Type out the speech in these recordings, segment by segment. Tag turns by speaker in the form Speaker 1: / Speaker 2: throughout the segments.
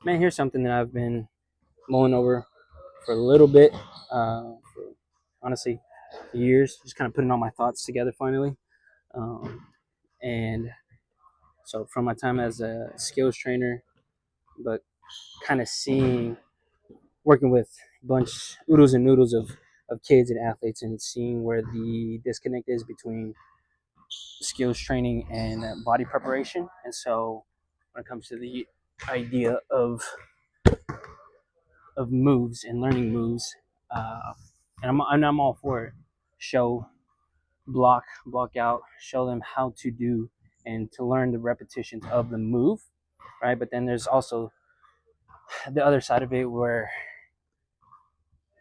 Speaker 1: Man, here's something that I've been mulling over for a little bit, for honestly years, just kind of putting all my thoughts together finally. And so, from my time as a skills trainer, but kind of working with a bunch, oodles and noodles of kids and athletes, and seeing where the disconnect is between skills training and body preparation. And so, when it comes to the idea of moves and learning moves, uh, and I'm all for it. Show, block out, show them how to do and to learn the repetitions of the move, right? But then there's also the other side of it where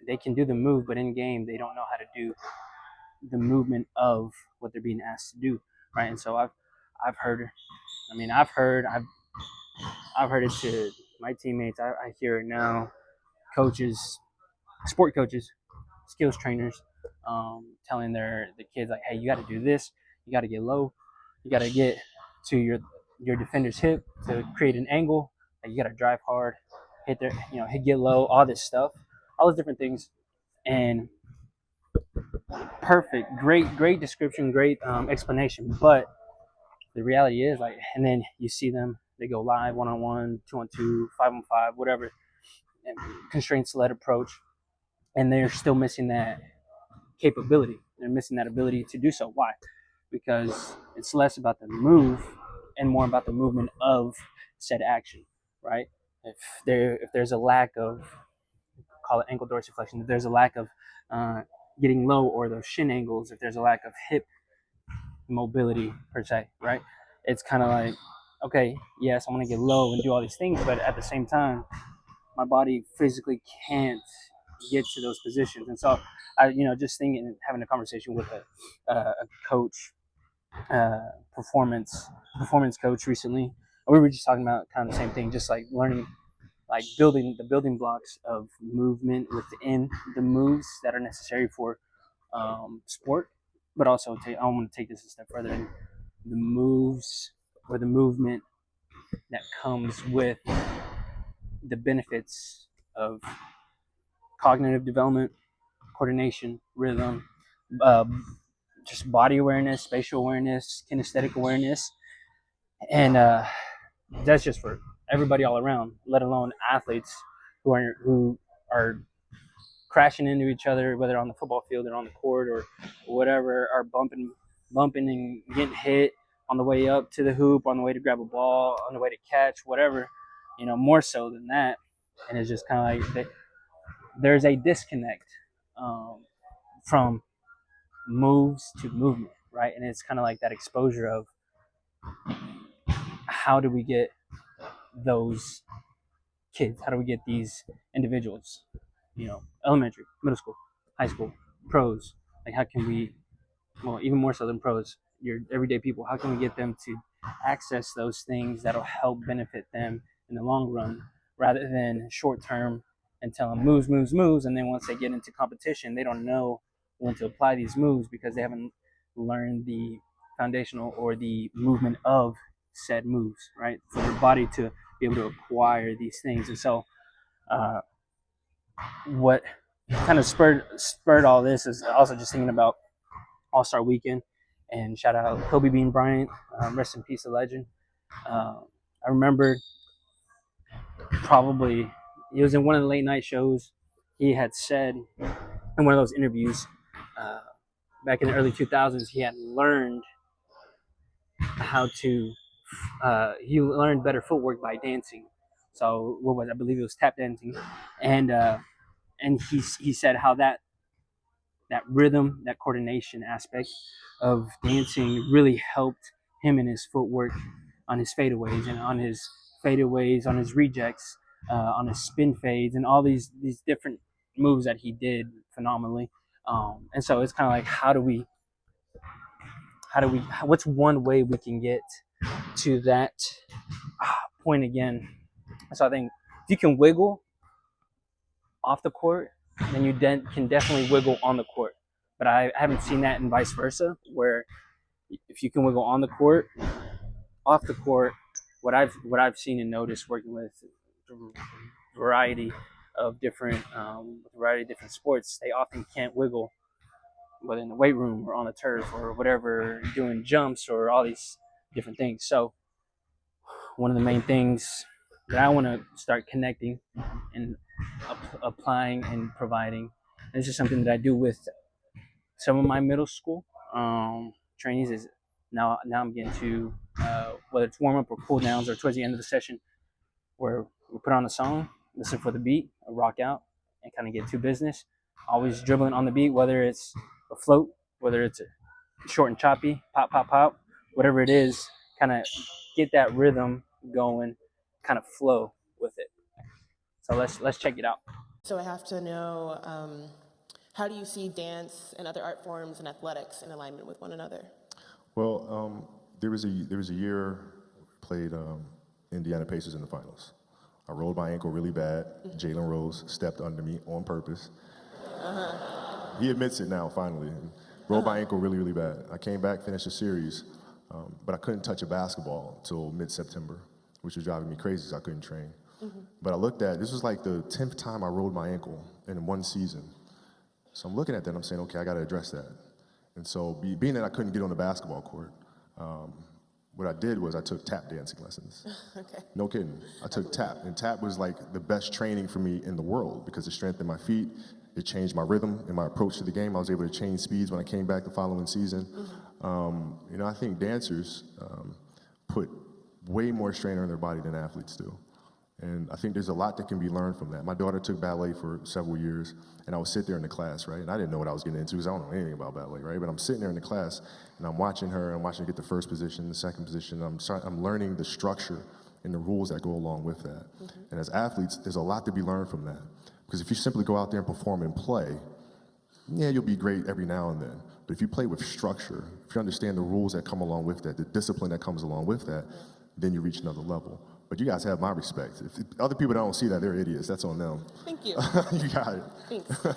Speaker 1: they can do the move, but in game they don't know how to do the movement of what they're being asked to do, right? And so I've heard, I've heard it to my teammates. I hear it now. Coaches, sport coaches, skills trainers, telling the kids like, hey, you got to do this. You got to get low. You got to get to your defender's hip to create an angle. Like, you got to drive hard, hit their, get low, all this stuff, all those different things. And perfect, great description, great explanation. But the reality is, like, and then you see them, they go live 1-on-1, 2-on-2, 5-on-5, whatever, and constraints led approach, and they're still missing that capability. They're missing that ability to do so. Why? Because it's less about the move and more about the movement of said action, right? If there's a lack of, call it ankle dorsiflexion, if there's a lack of getting low, or those shin angles, if there's a lack of hip mobility per se, right? It's kind of like, okay, yes, I want to get low and do all these things, but at the same time, my body physically can't get to those positions. And so just thinking and having a conversation with a coach, uh, performance coach recently, we were just talking about kind of the same thing, just like learning, like building the building blocks of movement within the moves that are necessary for sport, but also I want to take this a step further, in the moves or the movement that comes with the benefits of cognitive development, coordination, rhythm, uh, just body awareness, spatial awareness, kinesthetic awareness, and that's just for everybody all around. Let alone athletes who are crashing into each other, whether on the football field or on the court or whatever, are bumping and getting hit on the way up to the hoop, on the way to grab a ball, on the way to catch, whatever. More so than that, and it's just kind of like there's a disconnect from moves to movement, right? And it's kind of like that exposure of how do we get those kids? How do we get these individuals? Elementary, middle school, high school, pros. Like, how can we? Well, even more so than pros, your everyday people. How can we get them to access those things that'll help benefit them in the long run, rather than short term and tell them moves, moves, moves, and then once they get into competition, they don't know when to apply these moves because they haven't learned the foundational or the movement of said moves, right? For their body to be able to acquire these things. And so, uh, what kind of spurred all this is also just thinking about All-Star Weekend, and shout out Kobe Bean Bryant, rest in peace, a legend. I remember, probably it was in one of the late night shows, he had said in one of those interviews, uh, back in the early 2000s, he had learned how to he learned better footwork by dancing. So what was, I believe it was tap dancing, and he said how that rhythm, that coordination aspect of dancing really helped him in his footwork, on his fadeaways and on his rejects, on his spin fades, and all these different moves that he did phenomenally. And so it's kind of like, what's one way we can get to that point again? So I think if you can wiggle off the court, then you can definitely wiggle on the court. But I haven't seen that in vice versa, where if you can wiggle on the court, off the court, what I've seen and noticed working with variety of different sports, they often can't wiggle, whether in the weight room or on the turf or whatever, doing jumps or all these different things. So one of the main things that I want to start connecting and applying and providing, and this is something that I do with some of my middle school trainees, is now I'm getting to whether it's warm up or cool downs or towards the end of the session, where we put on a song, listen for the beat, rock out, and kind of get to business. Always dribbling on the beat, whether it's a float, whether it's a short and choppy, pop, pop, pop, whatever it is, kind of get that rhythm going, kind of flow with it. So let's check it out.
Speaker 2: So I have to know, how do you see dance and other art forms and athletics in alignment with one another?
Speaker 3: Well, there was a year I played Indiana Pacers in the finals. I rolled my ankle really bad. Jalen Rose stepped under me on purpose. He admits it now, finally. Rolled my ankle really, really bad. I came back, finished the series, but I couldn't touch a basketball until mid-September, which was driving me crazy, so I couldn't train. But I looked at, this was like the 10th time I rolled my ankle in one season. So I'm looking at that and I'm saying, okay, I gotta address that. And so being that I couldn't get on the basketball court, what I did was I took tap dancing lessons.
Speaker 2: Okay.
Speaker 3: No kidding. I took tap, and tap was like the best training for me in the world because it strengthened my feet, it changed my rhythm and my approach to the game. I was able to change speeds when I came back the following season. You know, I think dancers put way more strain on their body than athletes do. And I think there's a lot that can be learned from that. My daughter took ballet for several years, and I would sit there in the class, right? And I didn't know what I was getting into because I don't know anything about ballet, right? But I'm sitting there in the class, and I'm watching her get the first position, the second position. I'm learning the structure and the rules that go along with that. And as athletes, there's a lot to be learned from that. Because if you simply go out there and perform and play, yeah, you'll be great every now and then. But if you play with structure, if you understand the rules that come along with that, the discipline that comes along with that, then you reach another level. But you guys have my respect. If other people don't see that, they're idiots. That's on them.
Speaker 2: Thank you.
Speaker 3: You got it.
Speaker 2: Thanks.